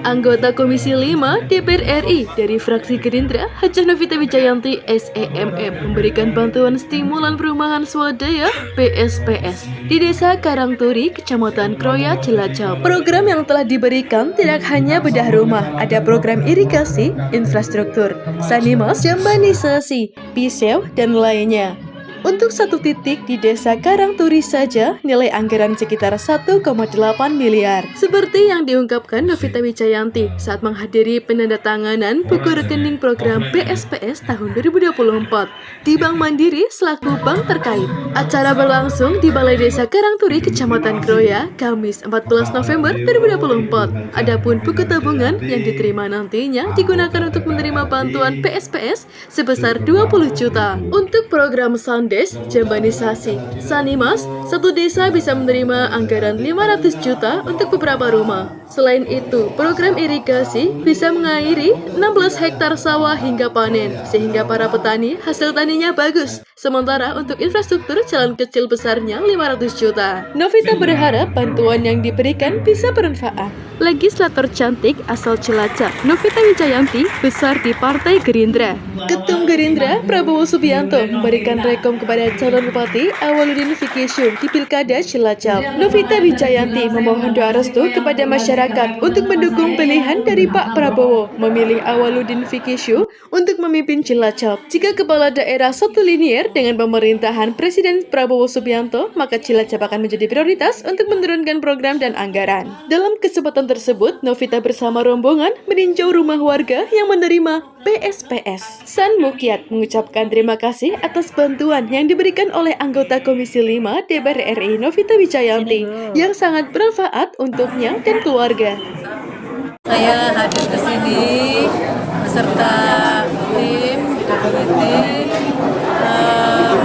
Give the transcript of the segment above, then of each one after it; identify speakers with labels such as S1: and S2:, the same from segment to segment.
S1: Anggota Komisi 5 DPR RI dari fraksi Gerindra, Hajah Novita Wijayanti SEMM memberikan bantuan stimulan perumahan swadaya PSPS di Desa Karangturi, Kecamatan Kroya, Cilacap. Program yang telah diberikan tidak hanya bedah rumah, ada program irigasi, infrastruktur, sanimas, jambanisasi, pisau, dan lainnya. Untuk satu titik di Desa Karangturi saja, nilai anggaran sekitar 1,8 miliar. Seperti yang diungkapkan Novita Wijayanti saat menghadiri penandatanganan buku rekening program PSPS tahun 2024 di Bank Mandiri selaku bank terkait. Acara berlangsung di Balai Desa Karangturi, Kecamatan Kroya, Kamis 14 November 2024. Adapun buku tabungan yang diterima nantinya digunakan untuk menerima bantuan PSPS sebesar 20 juta. Untuk program jambanisasi, Sanimas, satu desa bisa menerima anggaran 500 juta untuk beberapa rumah. Selain itu, program irigasi bisa mengairi 16 hektar sawah hingga panen, sehingga para petani hasil taninya bagus. Sementara untuk infrastruktur jalan kecil besarnya 500 juta. Novita berharap bantuan yang diberikan bisa bermanfaat. Legislator cantik asal Cilacap, Novita Wijayanti, besar di Partai Gerindra. Ketum Gerindra, Prabowo Subianto, memberikan rekom kepada calon Bupati Awaludin Fikishu di Pilkada Cilacap. Novita Wijayanti memohon doa restu kepada masyarakat untuk mendukung pilihan dari Pak Prabowo memilih Awaludin Fikishu untuk memimpin Cilacap. Jika kepala daerah satu linier dengan pemerintahan Presiden Prabowo Subianto, maka Cilacap akan menjadi prioritas untuk menurunkan program dan anggaran. Dalam kesempatan tersebut, Novita bersama rombongan meninjau rumah warga yang menerima PSPS. San Mukiat mengucapkan terima kasih atas bantuan yang diberikan oleh anggota Komisi 5 DPR RI Novita Wijayanti yang sangat bermanfaat untuknya dan keluarga.
S2: Saya hadir ke sini beserta tim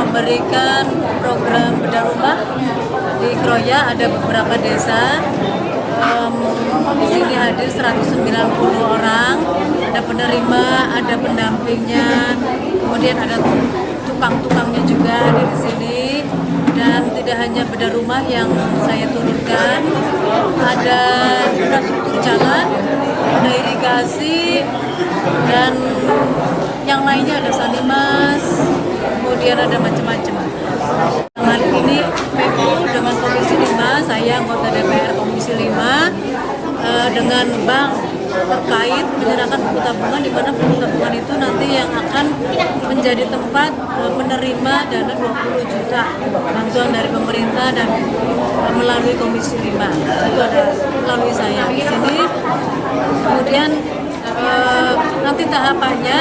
S2: memberikan program bedah rumah di Kroya. Ada beberapa desa. Di sini hadir 190 orang, ada penerima, ada pendampingnya, kemudian ada tukang-tukangnya juga ada di sini. Dan tidak hanya bedah rumah yang saya turunkan, ada infrastruktur jalan, ada irigasi, dan yang lainnya ada sanimas, kemudian ada macam-macam. Hari ini PU dengan Komisi 5, saya anggota DPR Komisi 5, dengan bank terkait menyerahkan buku tabungan, di mana buku tabungan itu nanti yang akan menjadi tempat menerima dana 20 juta bantuan dari pemerintah dan melalui Komisi 5. Itu ada melalui saya di sini. Kemudian nanti tahapannya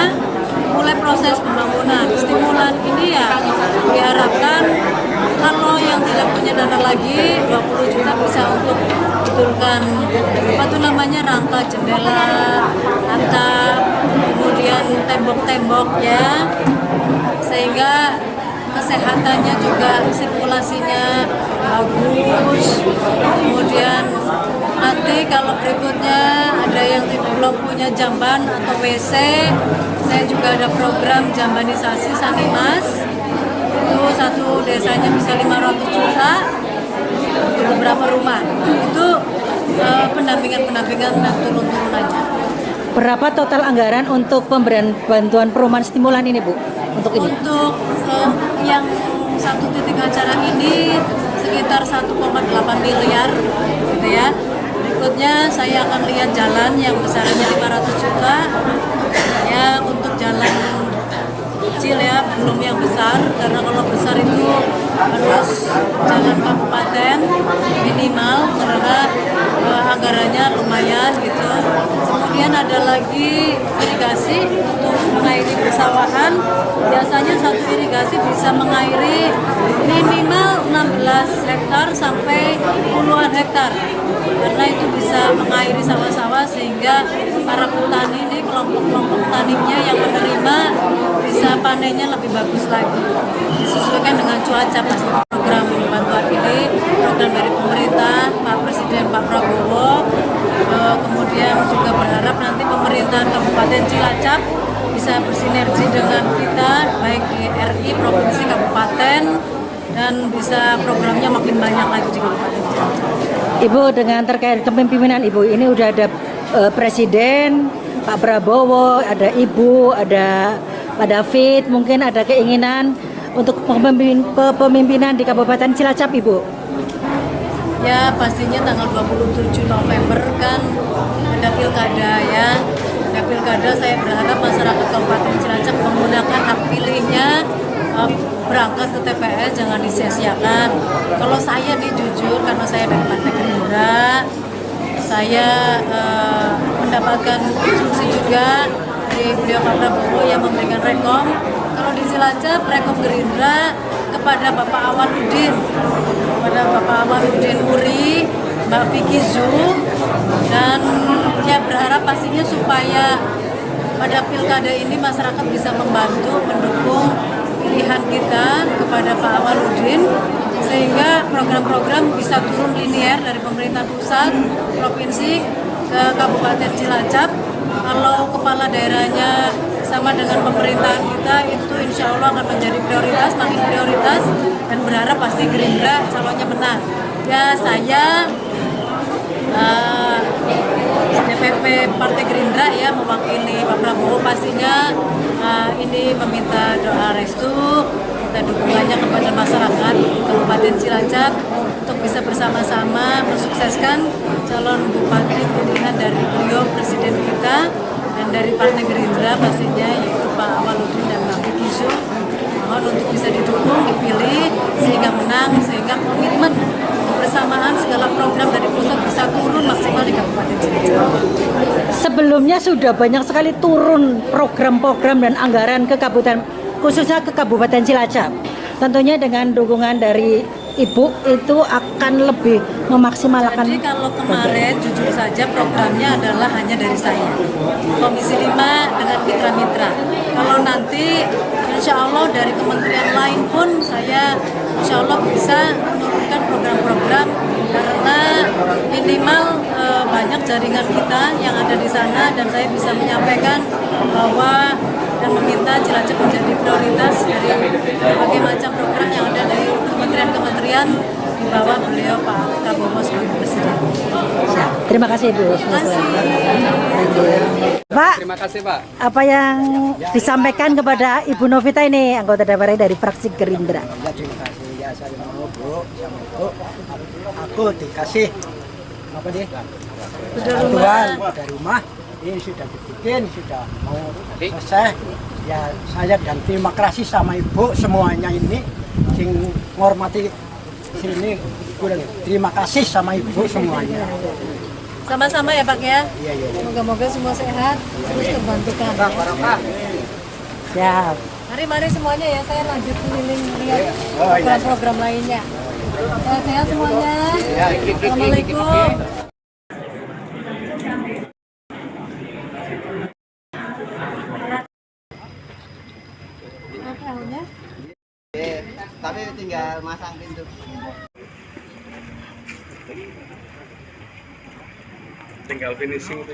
S2: mulai proses pembangunan. Stimulan ini ya diharapkan kalau yang tidak punya dana lagi 20 juta bisa untuk betulkan rangka jendela, atap, kemudian tembok-tembok ya, sehingga kesehatannya juga sirkulasinya bagus. Kemudian nanti kalau berikutnya ada yang belum punya jamban atau WC, saya juga ada program jambanisasi sanimas. Itu satu desanya bisa 500 juta untuk beberapa rumah. Itu pendampingan dan turun-turun aja.
S3: Berapa total anggaran untuk pemberian bantuan perumahan stimulan ini, Bu? Untuk
S2: yang satu titik acara ini sekitar 1,8 miliar gitu ya. Berikutnya saya akan lihat jalan yang besarnya 500 juta ya, untuk jalan kecil ya, belum yang besar, karena kalau besar itu harus jalan kabupaten minimal karena anggarannya lumayan gitu. Kemudian ada lagi irigasi untuk mengairi persawahan. Biasanya satu irigasi bisa mengairi minimal 16 hektar sampai puluhan hektar, karena itu bisa mengairi sawah-sawah sehingga para petani ini, kelompok-kelompok taninya yang menerima bisa panennya lebih bagus lagi, disesuaikan dengan cuaca. Pasti program bantuan ini program dari pemerintah Pak Presiden Pak Prabowo. Kemudian juga berharap nanti pemerintahan Kabupaten Cilacap bisa bersinergi dengan kita, baik di RI, provinsi, kabupaten, dan bisa programnya makin banyak lagi di Kabupaten Cilacap.
S3: Ibu, dengan terkait kepemimpinan Ibu ini udah ada Presiden, Pak Prabowo, ada Ibu, ada Pak David, mungkin ada keinginan untuk kepemimpinan di Kabupaten Cilacap, Ibu?
S2: Ya pastinya tanggal 27 November kan ada pilkada ya. Ada pilkada, saya berharap masyarakat Kabupaten Cilacap menggunakan hak pilihnya, berangkat ke TPS, jangan disia-siakan. Kalau saya nih jujur, karena saya dari Partai Gerindra, saya mendapatkan instruksi juga dari beliau Pak Prabowo yang memberikan rekom. Kalau di Cilacap, rekom Gerindra kepada Bapak Awaludin Uri, Mbak Vicky Zhu, dan ya berharap pastinya supaya pada pilkada ini masyarakat bisa membantu mendukung pilihan kita kepada Pak Awaludin, sehingga program-program bisa turun linear dari pemerintah pusat, provinsi ke Kabupaten Cilacap. Kalau kepala daerahnya sama dengan pemerintahan kita, itu insya Allah akan menjadi prioritas, makin prioritas, dan berharap pasti Gerindra calonnya menang. Ya saya DPP Partai Gerindra ya mewakili Pak Prabowo, pastinya ini meminta doa restu, minta dukungannya kepada masyarakat Kabupaten Cilacap untuk bisa bersama-sama mensukseskan calon bupati pilihan dari beliau Presiden kita dan dari Partai Gerindra pastinya, yaitu Pak Awaludin dan Mbak Vicky Zhu. Mohon untuk bisa didukung, dipilih sehingga menang, sehingga komitmen kebersamaan segala program dari pusat bisa turun maksimal di Kabupaten Cilacap.
S3: Sebelumnya sudah banyak sekali turun program-program dan anggaran ke kabupaten, khususnya ke Kabupaten Cilacap. Tentunya dengan dukungan dari Ibu itu akan lebih memaksimalkan.
S2: Jadi kalau kemarin jujur saja programnya adalah hanya dari saya, Komisi 5 dengan mitra-mitra. Kalau nanti insya Allah dari kementerian lain pun saya insya Allah bisa menurunkan program-program, karena minimal banyak jaringan kita yang ada di sana, dan saya bisa menyampaikan bahwa dan meminta Cilacap menjadi prioritas dari berbagai macam program yang ada dari kementerian-kementerian di bawah beliau Pak Prabowo sebagai Presiden.
S3: Terima kasih Ibu.
S2: Terima kasih.
S3: Pak,
S4: Terima kasih Pak.
S3: apa yang disampaikan kepada Ibu Novita ini, anggota DPR dari fraksi Gerindra?
S5: Ya terima kasih ya, saya mau Bu, sama Bu, aku dikasih apa nih? Bantuan dari rumah. Ini sudah dibikin, sudah mau selesai. Ya saya dan terima kasih sama Ibu semuanya ini, sing menghormati sini. Terima kasih sama Ibu semuanya.
S2: Sama-sama ya Pak ya.
S5: Iya, iya.
S2: Moga-moga semua sehat, terus terbantukan.
S3: Siap.
S2: Mari semuanya ya, saya lanjut keliling lihat program-program lainnya. Sehat semuanya. Assalamualaikum.
S6: Tapi tinggal masang pintu.
S4: Tinggal finishing.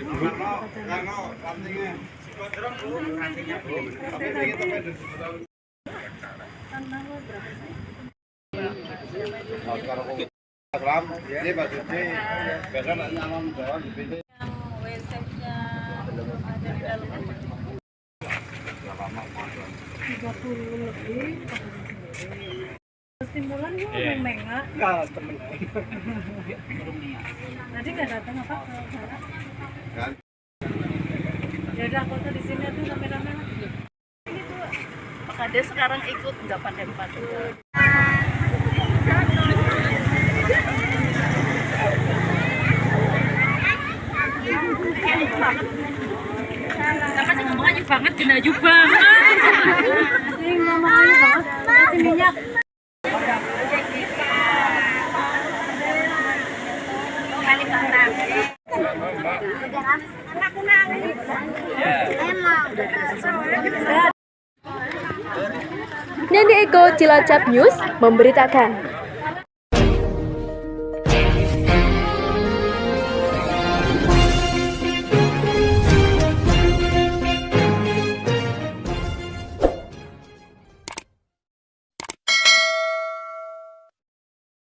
S2: Stimulan gue menga. Tadi nggak datang apa ke sana? Ya udah foto di sini tuh rame-rame lah. Ini tuh Pak Kades sekarang ikut nggak pakai sepatu. Karena saya ngomong aja banget, jenaju banget. Sing ngomong aja banget, kasih minyak.
S1: Nandi Eko, Cilacap News memberitakan.